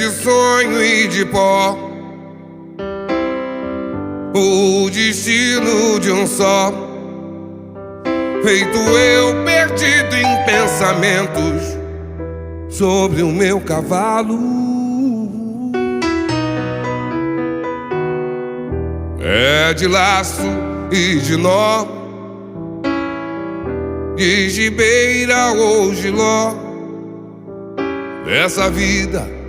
de sonho e de pó, o destino de um só. Feito eu perdido em pensamentos sobre o meu cavalo. É de laço e de nó, de gibeira ou giló, dessa vida